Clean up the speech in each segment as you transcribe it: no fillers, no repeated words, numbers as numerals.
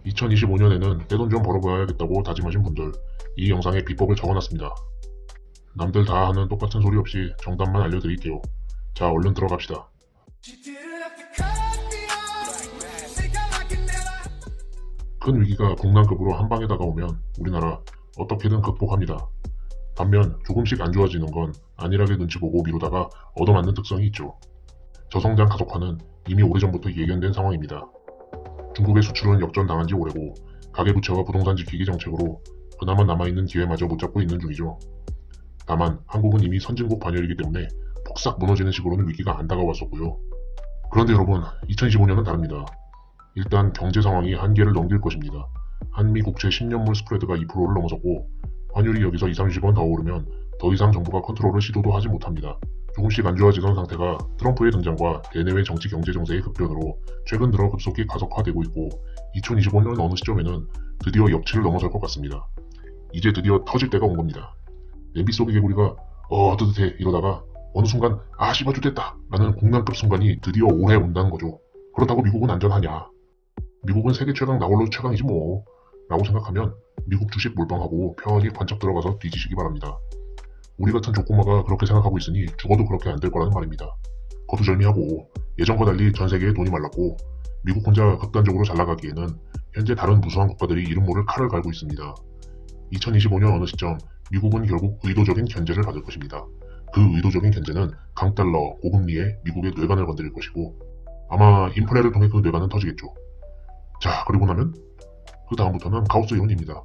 2025년에는 내 돈 좀 벌어봐야겠다고 다짐하신 분들, 이 영상에 비법을 적어놨습니다. 남들 다 하는 똑같은 소리 없이 정답만 알려드릴게요. 자, 얼른 들어갑시다. 큰 위기가 국난급으로 한 방에 다가오면 우리나라 어떻게든 극복합니다. 반면 조금씩 안 좋아지는 건 안일하게 눈치 보고 미루다가 얻어맞는 특성이 있죠. 저성장 가속화는 이미 오래전부터 예견된 상황입니다. 중국의 수출은 역전당한 지 오래고 가계부채와 부동산 지키기 정책으로 그나마 남아있는 기회마저 못 잡고 있는 중이죠. 다만 한국은 이미 선진국 반열이기 때문에 폭삭 무너지는 식으로는 위기가 안 다가왔었고요. 그런데 여러분, 2025년은 다릅니다. 일단 경제 상황이 한계를 넘길 것입니다. 한미 국채 10년물 스프레드가 2%를 넘어섰고 환율이 여기서 20-30원 더 오르면 더 이상 정부가 컨트롤을 시도도 하지 못합니다. 조금씩 안 좋아지던 상태가 트럼프의 등장과 대내외 정치 경제 정세의 급변으로 최근 들어 급속히 가속화되고 있고 2025년 어느 시점에는 드디어 역치를 넘어설 것 같습니다. 이제 드디어 터질 때가 온 겁니다. 냄비 속의 개구리가 뜨뜻해 이러다가 어느 순간 씨발 좋됐다 라는 공난급 순간이 드디어 올해 온다는 거죠. 그렇다고 미국은 안전하냐? 미국은 세계 최강 나홀로 최강이지 뭐 라고 생각하면 미국 주식 몰빵하고 편히 관짝 들어가서 뒤지시기 바랍니다. 우리 같은 조꼬마가 그렇게 생각하고 있으니 죽어도 그렇게 안 될 거라는 말입니다. 거두절미하고 예전과 달리 전 세계에 돈이 말랐고 미국 혼자 극단적으로 잘 나가기에는 현재 다른 무수한 국가들이 이름 모를 칼을 갈고 있습니다. 2025년 어느 시점 미국은 결국 의도적인 견제를 받을 것입니다. 그 의도적인 견제는 강달러, 고금리에 미국의 뇌관을 건드릴 것이고 아마 인플레를 통해 그 뇌관은 터지겠죠. 자, 그리고 나면 그 다음부터는 가우스 이론입니다.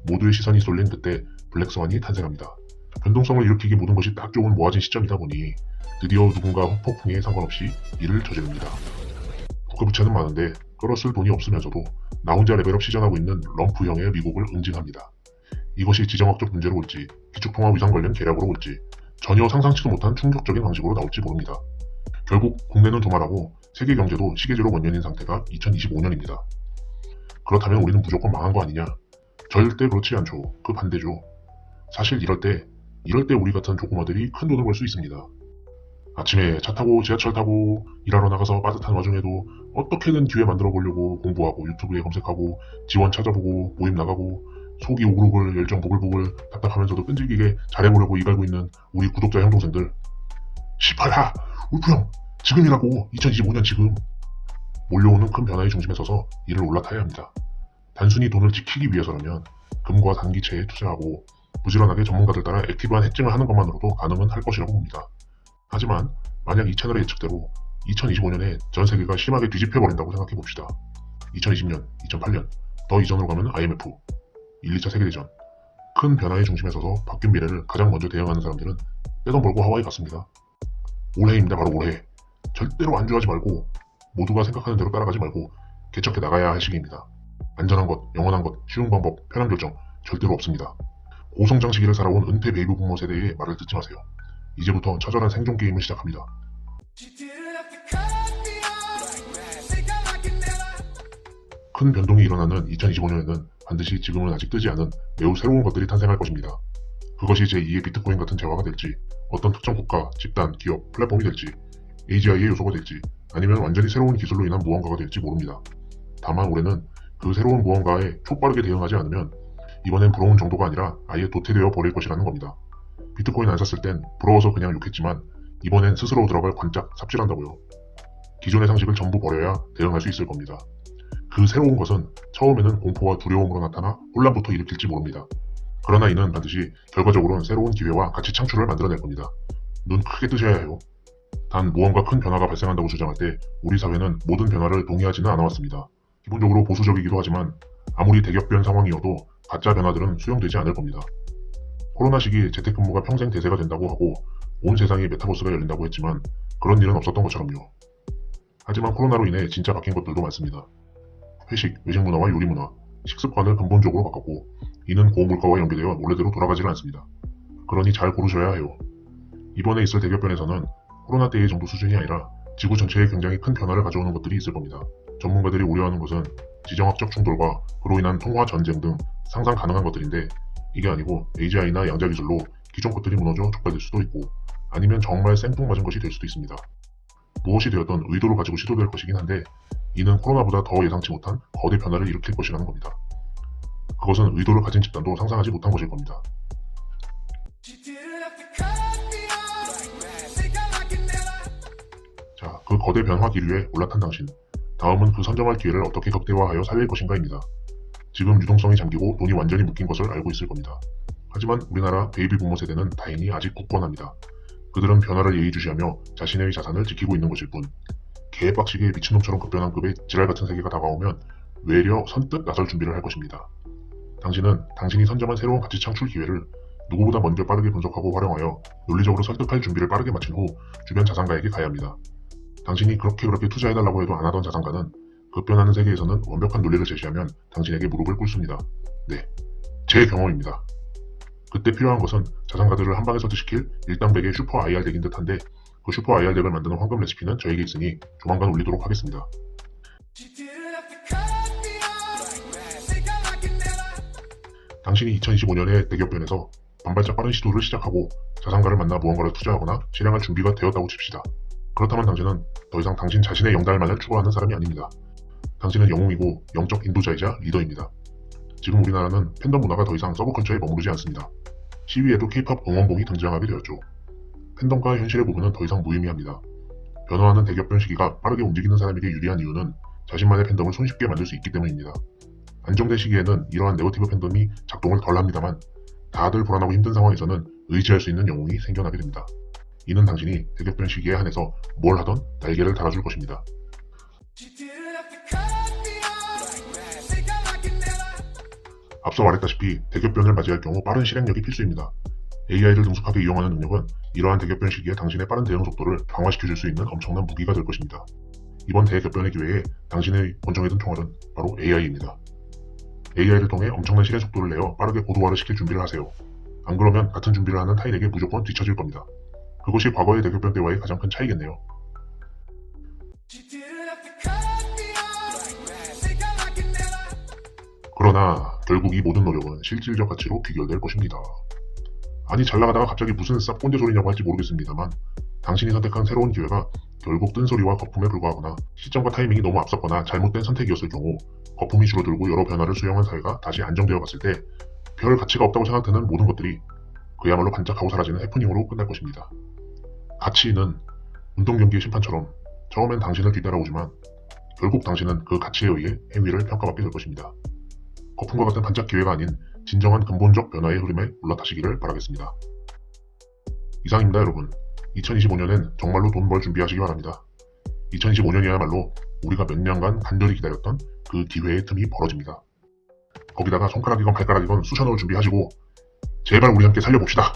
모두의 시선이 쏠린 그때 블랙스완이 탄생합니다. 변동성을 일으키기 모든 것이 딱 좋은 모아진 시점이다 보니 드디어 누군가 후폭풍에 상관없이 일을 저지릅니다. 국가부채는 많은데 끌어쓸 돈이 없으면서도 나 혼자 레벨업 시전하고 있는 럼프형의 미국을 응징합니다. 이것이 지정학적 문제로 올지 기축통화 위상 관련 계략으로 올지 전혀 상상치도 못한 충격적인 방식으로 나올지 모릅니다. 결국 국내는 도말하고 세계 경제도 시계제로 원년인 상태가 2025년입니다. 그렇다면 우리는 무조건 망한 거 아니냐? 절대 그렇지 않죠. 그 반대죠. 사실 이럴 때 우리 같은 조그마들이 큰 돈을 벌 수 있습니다. 아침에 차 타고 지하철 타고 일하러 나가서 빠듯한 와중에도 어떻게든 기회 만들어 보려고 공부하고 유튜브에 검색하고 지원 찾아보고 모임 나가고 속이 오글오글 열정 보글보글 답답하면서도 끈질기게 잘해보려고 이갈고 있는 우리 구독자 형 동생들, 시팔야 울프 형 지금이라고 2025년 지금 몰려오는 큰 변화의 중심에 서서 이를 올라타야 합니다. 단순히 돈을 지키기 위해서라면 금과 단기채에 투자하고 부지런하게 전문가들 따라 액티브한 해칭을 하는 것만으로도 가능은 할 것이라고 봅니다. 하지만 만약 이 채널의 예측대로 2025년에 전 세계가 심하게 뒤집혀버린다고 생각해봅시다. 2020년, 2008년, 더 이전으로 가면 IMF, 1, 2차 세계대전, 큰 변화의 중심에 서서 바뀐 미래를 가장 먼저 대응하는 사람들은 떼돈 벌고 하와이 갔습니다. 올해입니다. 바로 올해. 절대로 안주하지 말고 모두가 생각하는 대로 따라가지 말고 개척해 나가야 할 시기입니다. 안전한 것, 영원한 것, 쉬운 방법, 편한 결정 절대로 없습니다. 고성장 시기를 살아온 은퇴 베이비 부모 세대의 말을 듣지 마세요. 이제부터 처절한 생존 게임을 시작합니다. 큰 변동이 일어나는 2025년에는 반드시 지금은 아직 뜨지 않은 매우 새로운 것들이 탄생할 것입니다. 그것이 제2의 비트코인 같은 재화가 될지, 어떤 특정 국가, 집단, 기업, 플랫폼이 될지, AGI의 요소가 될지, 아니면 완전히 새로운 기술로 인한 무언가가 될지 모릅니다. 다만 올해는 그 새로운 무언가에 촉빠르게 대응하지 않으면 이번엔 부러운 정도가 아니라 아예 도태되어 버릴 것이라는 겁니다. 비트코인 안 샀을 땐 부러워서 그냥 욕했지만 이번엔 스스로 들어갈 관짝 삽질한다고요. 기존의 상식을 전부 버려야 대응할 수 있을 겁니다. 그 새로운 것은 처음에는 공포와 두려움으로 나타나 혼란부터 일으킬지 모릅니다. 그러나 이는 반드시 결과적으로는 새로운 기회와 가치 창출을 만들어낼 겁니다. 눈 크게 뜨셔야 해요. 단 무언가 큰 변화가 발생한다고 주장할 때 우리 사회는 모든 변화를 동의하지는 않아왔습니다. 기본적으로 보수적이기도 하지만 아무리 대격변 상황이어도 가짜 변화들은 수용되지 않을 겁니다. 코로나 시기 재택근무가 평생 대세가 된다고 하고 온 세상에 메타버스가 열린다고 했지만 그런 일은 없었던 것처럼요. 하지만 코로나로 인해 진짜 바뀐 것들도 많습니다. 회식, 외식 문화와 요리 문화, 식습관을 근본적으로 바꿨고 이는 고물가와 연계되어 원래대로 돌아가지를 않습니다. 그러니 잘 고르셔야 해요. 이번에 있을 대격변에서는 코로나 때의 정도 수준이 아니라 지구 전체에 굉장히 큰 변화를 가져오는 것들이 있을 겁니다. 전문가들이 우려하는 것은 지정학적 충돌과 그로 인한 통화 전쟁 등 상상 가능한 것들인데 이게 아니고 AGI나 양자 기술로 기존 것들이 무너져 촉발될 수도 있고 아니면 정말 생뚱맞은 것이 될 수도 있습니다. 무엇이 되었던 의도를 가지고 시도될 것이긴 한데 이는 코로나보다 더 예상치 못한 거대 변화를 일으킬 것이라는 겁니다. 그것은 의도를 가진 집단도 상상하지 못한 것일 겁니다. 자, 그 거대 변화 기류에 올라탄 당신. 다음은 그 선점할 기회를 어떻게 극대화하여 살릴 것인가입니다. 지금 유동성이 잠기고 돈이 완전히 묶인 것을 알고 있을 겁니다. 하지만 우리나라 베이비 부모 세대는 다행히 아직 굳건합니다. 그들은 변화를 예의주시하며 자신의 자산을 지키고 있는 것일 뿐, 개빡시게 미친놈처럼 급변한 급의 지랄같은 세계가 다가오면 외려 선뜻 나설 준비를 할 것입니다. 당신은 당신이 선점한 새로운 가치 창출 기회를 누구보다 먼저 빠르게 분석하고 활용하여 논리적으로 설득할 준비를 빠르게 마친 후 주변 자산가에게 가야 합니다. 당신이 그렇게 투자해달라고 해도 안 하던 자산가는 급변하는 세계에서는 완벽한 논리를 제시하면 당신에게 무릎을 꿇습니다. 네, 제 경험입니다. 그때 필요한 것은 자산가들을 한 방에 설득시킬 일당백의 슈퍼 IR 덱인 듯한데, 그 슈퍼 IR 덱을 만드는 황금 레시피는 저에게 있으니 조만간 올리도록 하겠습니다. 당신이 2025년에 대기업변에서 반발짝 빠른 시도를 시작하고 자산가를 만나 무언가를 투자하거나 실행할 준비가 되었다고 칩시다. 그렇다면 당신은 더 이상 당신 자신의 영달만을 추구하는 사람이 아닙니다. 당신은 영웅이고 영적 인도자이자 리더입니다. 지금 우리나라는 팬덤 문화가 더 이상 서브컬처에 머무르지 않습니다. 시위에도 K-POP 응원봉이 등장하게 되었죠. 팬덤과 현실의 부분은 더 이상 무의미합니다. 변화하는 대기업변 시기가 빠르게 움직이는 사람에게 유리한 이유는 자신만의 팬덤을 손쉽게 만들 수 있기 때문입니다. 안정된 시기에는 이러한 네거티브 팬덤이 작동을 덜 합니다만, 다들 불안하고 힘든 상황에서는 의지할 수 있는 영웅이 생겨나게 됩니다. 이는 당신이 대기업변 시기에 한해서 뭘 하던 날개를 달아줄 것입니다. 앞서 말했다시피 대기업변을 맞이할 경우 빠른 실행력이 필수입니다. AI를 능숙하게 이용하는 능력은 이러한 대기업변 시기에 당신의 빠른 대응 속도를 강화시켜줄 수 있는 엄청난 무기가 될 것입니다. 이번 대기업변의 기회에 당신의 권총에 든 총알은 바로 AI입니다. AI를 통해 엄청난 실행 속도를 내어 빠르게 고도화를 시킬 준비를 하세요. 안 그러면 같은 준비를 하는 타인에게 무조건 뒤처질 겁니다. 그것이 과거의 대기업변 때와의 가장 큰 차이겠네요. 그러나 결국 이 모든 노력은 실질적 가치로 귀결될 것입니다. 아니, 잘 나가다가 갑자기 무슨 쌉꼰대 소리냐고 할지 모르겠습니다만, 당신이 선택한 새로운 기회가 결국 뜬소리와 거품에 불과하거나 시점과 타이밍이 너무 앞섰거나 잘못된 선택이었을 경우 거품이 줄어들고 여러 변화를 수용한 사회가 다시 안정되어 갔을 때 별 가치가 없다고 생각되는 모든 것들이 그야말로 반짝하고 사라지는 해프닝으로 끝날 것입니다. 가치는 운동경기의 심판처럼 처음엔 당신을 뒤따라오지만 결국 당신은 그 가치에 의해 행위를 평가받게 될 것입니다. 거품과 같은 반짝 기회가 아닌 진정한 근본적 변화의 흐름에 올라타시기를 바라겠습니다. 이상입니다, 여러분. 2025년엔 정말로 돈 벌 준비하시기 바랍니다. 2025년이야말로 우리가 몇 년간 간절히 기다렸던 그 기회의 틈이 벌어집니다. 거기다가 손가락이건 발가락이건 쑤셔넣을 준비하시고 제발 우리 함께 살려봅시다.